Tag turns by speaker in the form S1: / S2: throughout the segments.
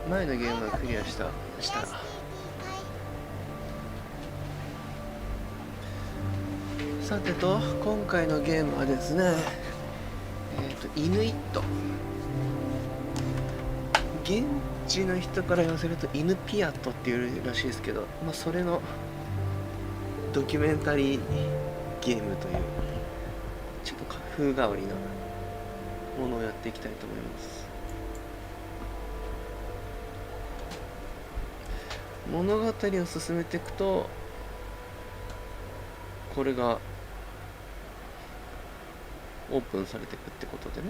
S1: 前のゲームはクリアした。さてと、今回のゲームはですね、イヌイット。現地の人から言わせるとイヌピアットっていうらしいですけど、まあ、それのドキュメンタリーゲームというちょっと風変わりなものをやっていきたいと思います。物語を進めていくと、これがオープンされていくってことでね。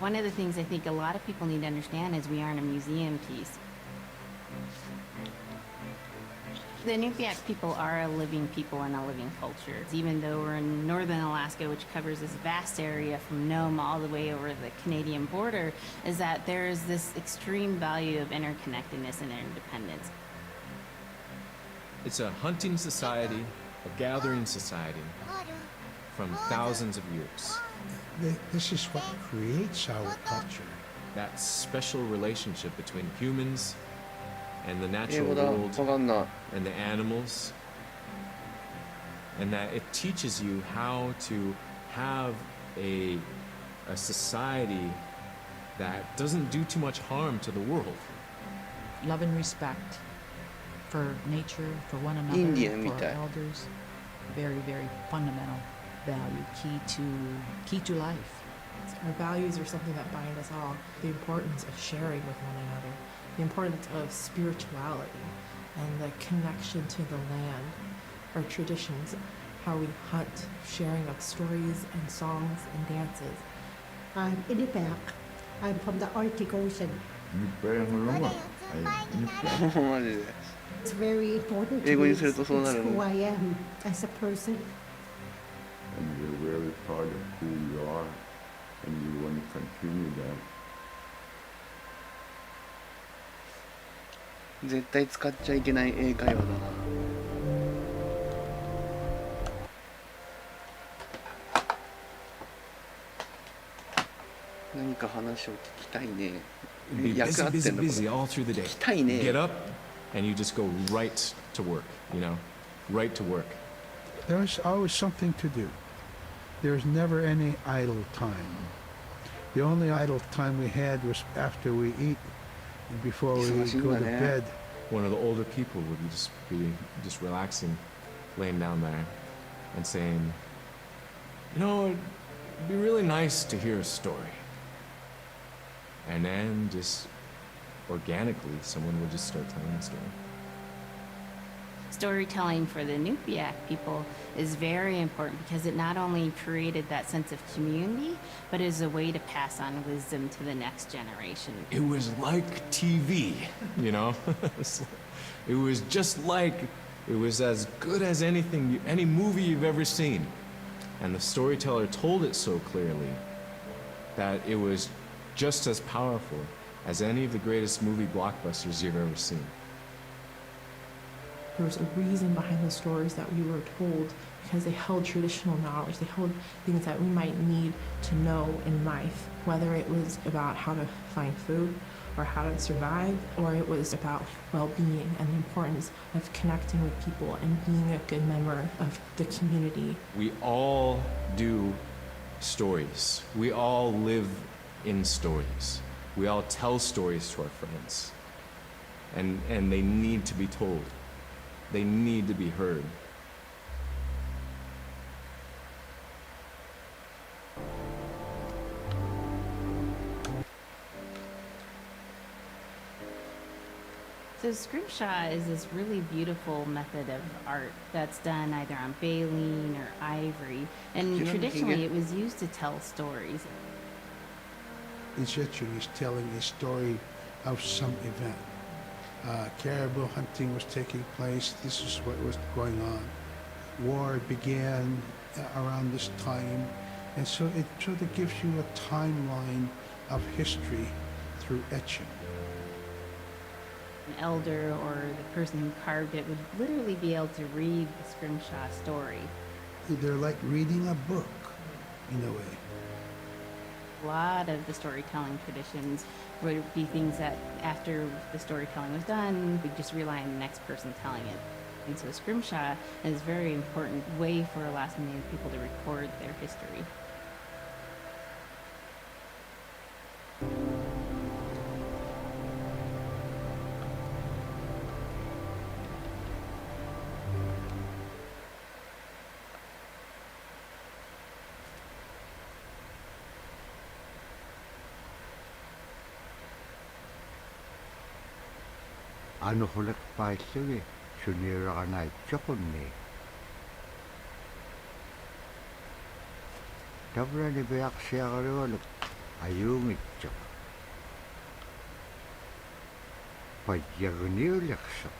S2: One of the things I think a lot of people need to understand is we aren't a museum piece. The Inupiaq people are a living people and a living culture. Even though we're in northern Alaska, which covers this vast area from Nome all the way over the Canadian border, is that there is this extreme value of interconnectedness and interdependence.
S3: It's a hunting society, a gathering society from thousands of years.
S4: This is what creates our culture.
S3: That special relationship between humans and the
S1: 英
S3: natural
S1: 語だ、わ
S3: world
S1: かんない。
S3: and the animals, and that it teaches you how to have a society that doesn't do too much harm to the world.
S5: Love and respect for nature, for one another,
S1: Indian
S5: for our
S1: みたい。
S5: elders. Very, very fundamental value, key to life.
S6: Our values are something that bind us all. The importance of sharing with one another, the importance of spirituality, and the connection to the land, our traditions, how we hunt, sharing of stories and songs and dances.
S7: I'm Inupiaq. I'm from the Arctic Ocean.
S1: マジで。
S7: It's very important to
S1: 英語
S7: me.
S1: にする
S7: It's
S1: とそうなる
S7: who
S1: ね。
S7: I am as a person.
S8: And you're really part of who you are, and you want to continue that.
S1: 絶対使っちゃいけない英会話だな。何か話を聞きたいね。
S3: Be
S1: 役
S3: busy,
S1: 合って
S3: busy,
S1: んのこ
S3: busy
S1: れ。
S3: all through the day.
S1: 聞きたいね。
S3: Get up, and you just go right to work, you know? Right to work.
S4: There's always something to do. There's never any idle time. The only idle time we had was after we eat and before we go to bed.
S3: One of the older people would be just relaxing, laying down there, and saying, you know, it'd be really nice to hear a story. And then just organically, someone would just start telling a story.
S2: Storytelling for the Inupiaq people is very important because it not only created that sense of community, but is a way to pass on wisdom to the next generation.
S3: It was like TV, you know? It was just like, it was as good as anything, any movie you've ever seen. And the storyteller told it so clearly that it was just as powerful as any of the greatest movie blockbusters you've ever seen.
S6: There was a reason behind the stories that we were told because they held traditional knowledge. They held things that we might need to know in life, whether it was about how to find food or how to survive, or it was about well-being and the importance of connecting with people and being a good member of the community.
S3: We all do stories. We all live in stories. We all tell stories to our friends. And they need to be told. They need to be heard.
S2: So scrimshaw is this really beautiful method of art that's done either on baleen or ivory, and traditionally it was used to tell stories.
S4: It's actually telling a story of some event. Caribou hunting was taking place. This is what was going on. War began around this time, and so it sort of gives you a timeline of history through etching.
S2: An elder or the person who carved it would literally be able to read the scrimshaw story.
S4: They're like reading a book, in a way.
S2: A lot of the storytelling traditions would be things that after the storytelling was done, we just rely on the next person telling it. And so scrimshaw is a very important way for Alaskan Native people to record their history.
S9: Anu hulak paitlugi sunirakanait chokunni. Tabrani beyak siyakariwalak ayungitchok. Padyagniuliksok.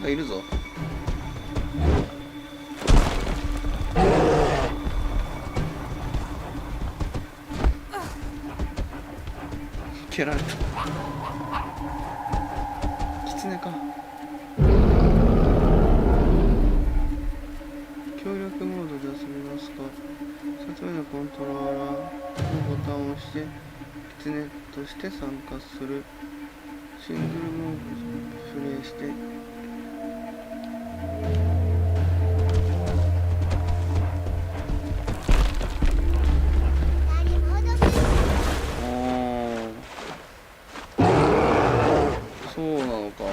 S1: I いるぞ。蹴られた。キツネか。協力モードで遊びますか。2つ目のコントローラーのボタンを押してキツネとして参加する。シングルモードプレイしてそうなのか。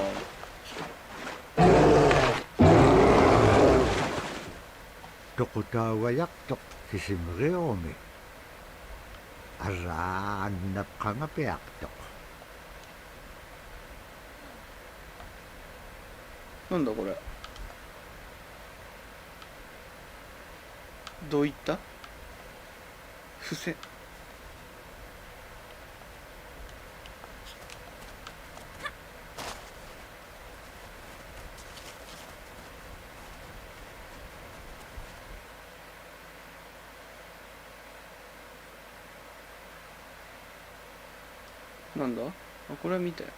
S9: Tukutawayak-tuk kisimriomi. Araannap kangapiak-tuk.
S1: なんだこれ。どういった伏せ。なんだ。あ、これは見たよ。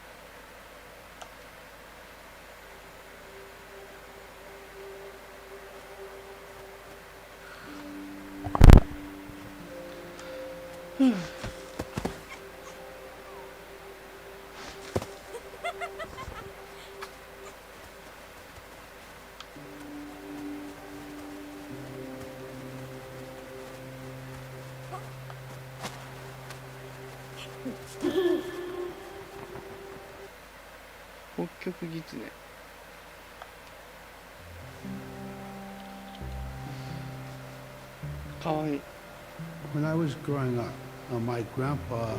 S1: 北極ギツネ。かわいい。
S4: When I was growing up, my grandpa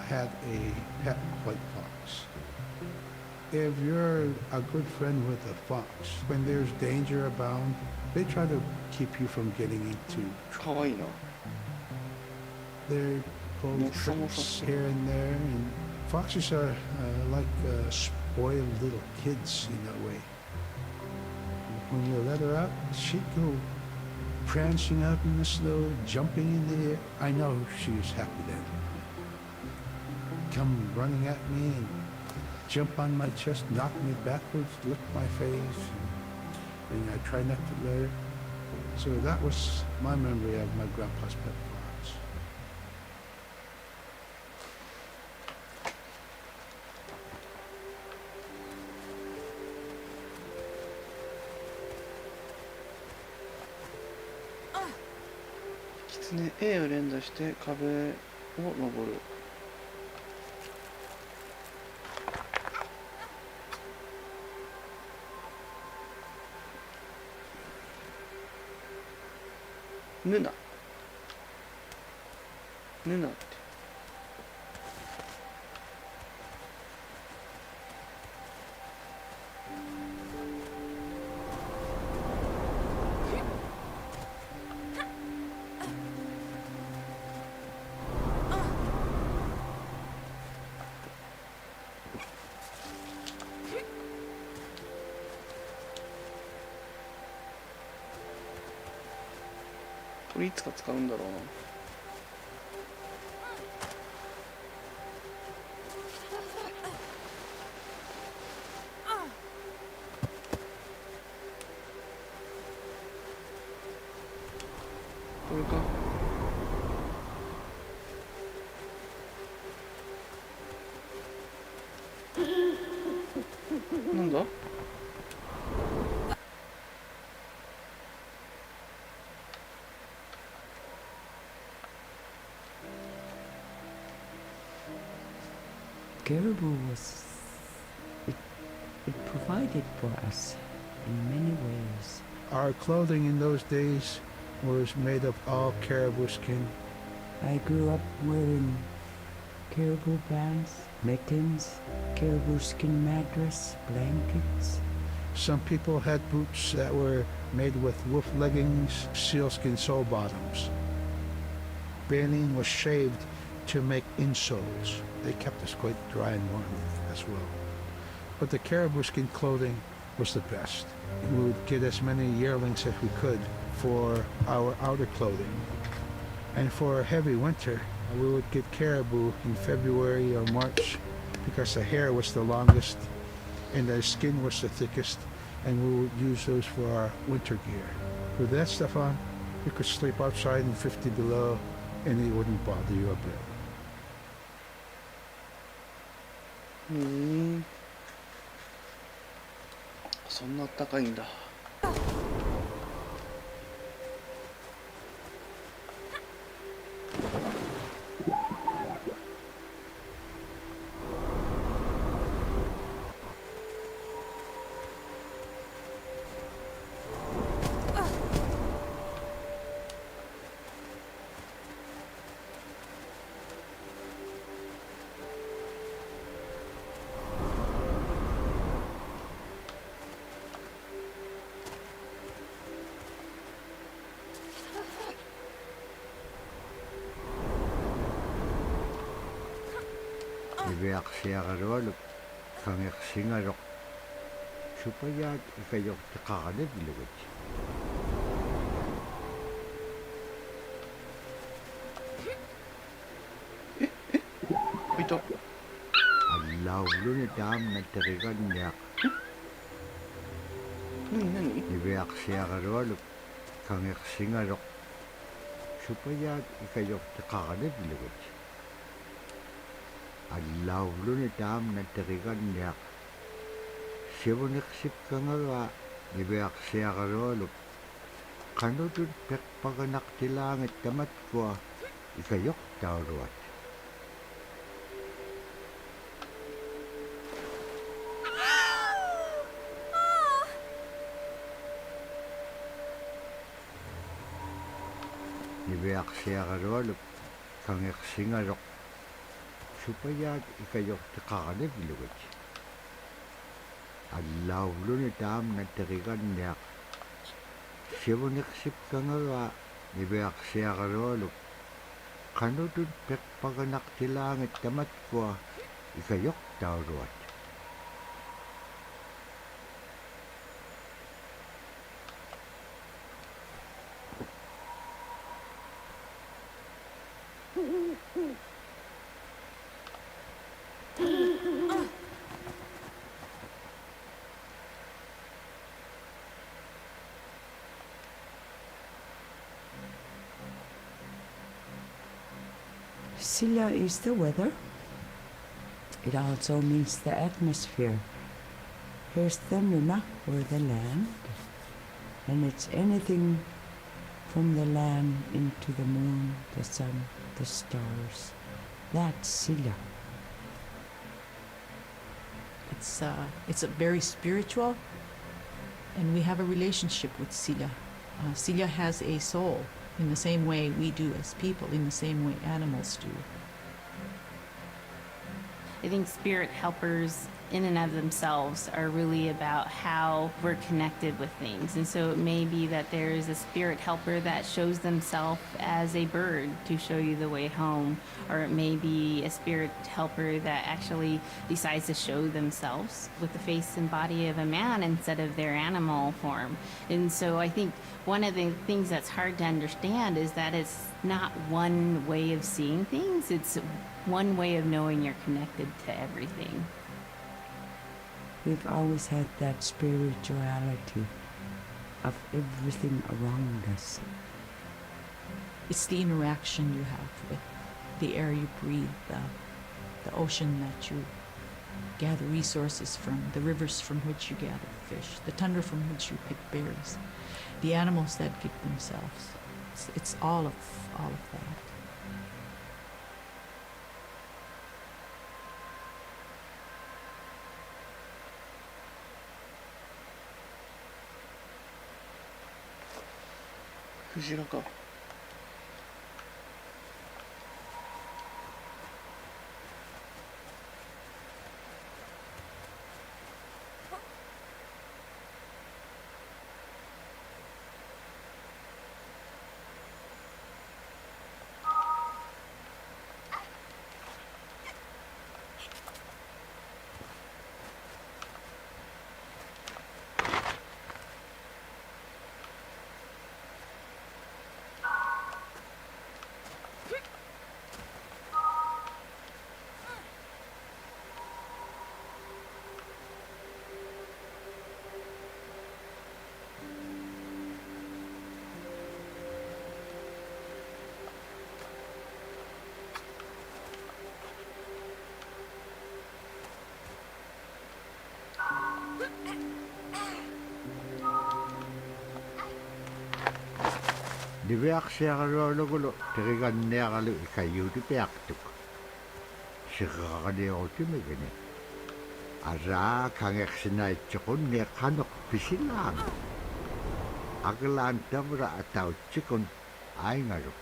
S4: had a pet white fox. If you're a good friend with a fox, when there's danger abound, they try to keep you from getting into
S1: かわいいな。
S4: They pull tricks here and there, and foxes are like spoiled little kids in a way. When you let her out, she'd go prancing out in the snow, jumping in the air. I know she was happy then. Come running at me and jump on my chest, knock me backwards, lick my face, and I try not to let her. So that was my memory of my grandpa's pet fox.
S1: Kitsune A を連打して壁を登る。ヌナってこれいつか使うんだろうな。これか。なんだ？Caribou
S10: was, it provided for us in many ways.
S4: Our clothing in those days was made of all caribou skin.
S10: I grew up wearing caribou pants, mittens, caribou skin mattress, blankets.
S4: Some people had boots that were made with wolf leggings, sealskin sole bottoms. Baleen was shaved to make insoles. They kept us quite dry and warm as well. But the caribou skin clothing was the best. We would get as many yearlings as we could for our outer clothing. And for a heavy winter, we would get caribou in February or March because the hair was the longest and the skin was the thickest, and we would use those for our winter gear. With that stuff on, you could sleep outside in 50 below and it wouldn't bother you a bit.
S1: そんな高いんだ。
S9: Iviaqsiaqalualuk kangiqsingaluq supayaat ikayuqtiqaqalivlugut.
S1: Ito.
S9: Allauluni taamnattariganniaq.
S1: Nani?
S9: Iviaqsiaqalualuk kangiqsingaluq supayaat ikayuqtiqaqalivlugut. Allauluni taamnattariganniaq. Sivuniqsipkangaga iviaqsiaqalualuk qanutut peqpaganaqtilaangit tamatkua ikayuqtauruat. Iviaqsiaqalualuk kangiqsingaluq supayaat ikayuqtiqaqalivlugut. Allauluni taamnattariganniaq. Sivuniqsipkangaga iviaqsiaqalualuk qanutut peqpaganaqtilaangit tamatkua ikayuqtauruat.
S10: Silla is the weather. It also means the atmosphere. Here's the nuna, or the land. And it's anything from the land into the moon, the sun, the stars. That's Silla.
S5: It's a very spiritual, and we have a relationship with Silla. Silla has a soul in the same way we do as people, in the same way animals do.
S2: I think spirit helpers in and of themselves are really about how we're connected with things. And so it may be that there is a spirit helper that shows themselves as a bird to show you the way home, or it may be a spirit helper that actually decides to show themselves with the face and body of a man instead of their animal form. And so I think one of the things that's hard to understand is that it's not one way of seeing things, it's one way of knowing you're connected to everything.
S10: We've always had that spirituality of everything around us.
S5: It's the interaction you have with the air you breathe, the ocean that you gather resources from, the rivers from which you gather fish, the tundra from which you pick berries, the animals that give themselves. It's all of that.
S1: Kujiraか。
S9: Niviaqsiaqalualugu teriganniaqalu ikayuuti piaqtuk. Siqaqaniutimigini. Araa kangeqsinaitsuqun ngeqanuq pisilaanga. Aglaan tamra atautsikun aingaluk.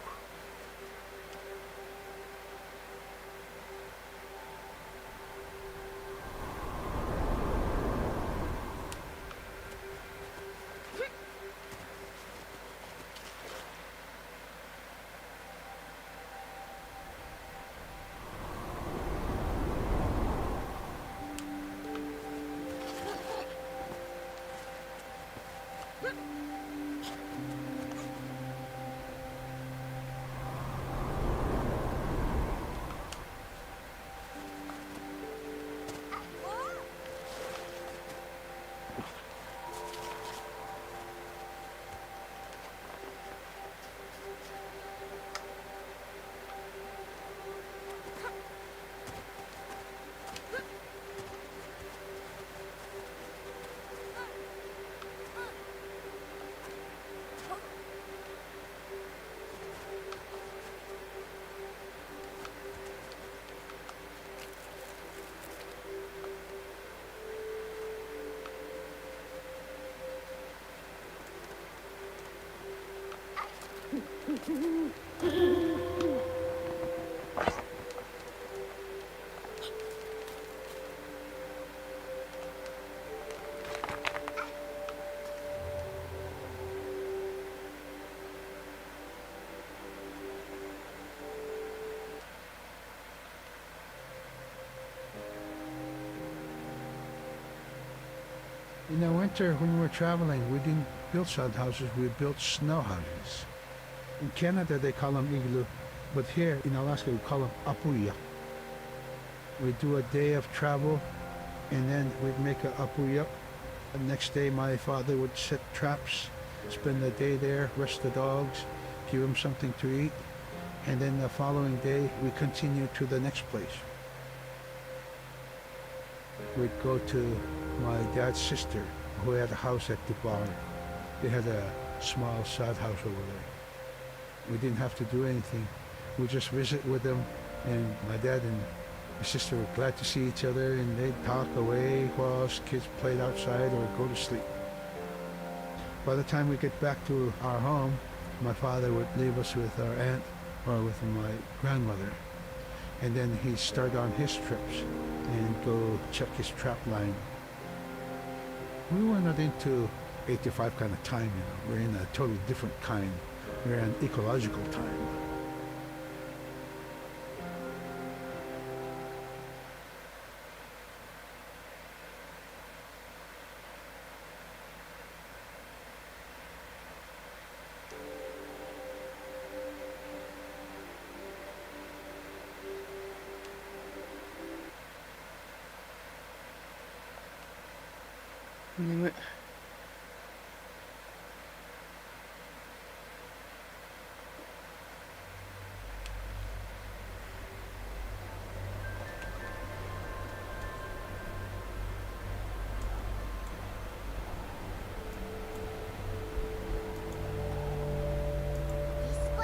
S4: In the winter, when we were traveling, we didn't build sod houses, we built snow houses. In Canada, they call them igloo, but here in Alaska, we call them apuya. We do a day of travel, and then we'd make a apuya. The next day, my father would set traps, spend the day there, rest the dogs, give them something to eat, And then the following day, we continued to the next place. We'd go to my dad's sister, who had a house at the bar. They had a small sod house over there. We didn't have to do anything. We just visit with them, and my dad and my sister were glad to see each other, and they'd talk away while us kids played outside or go to sleep. By the time we get back to our home, my father would leave us with our aunt or with my grandmother, and then he'd start on his trips and go check his trap line. We were not into 8 to 5 kind of time, you know. We're in a totally different kind. We're in ecological time.
S1: 眠い。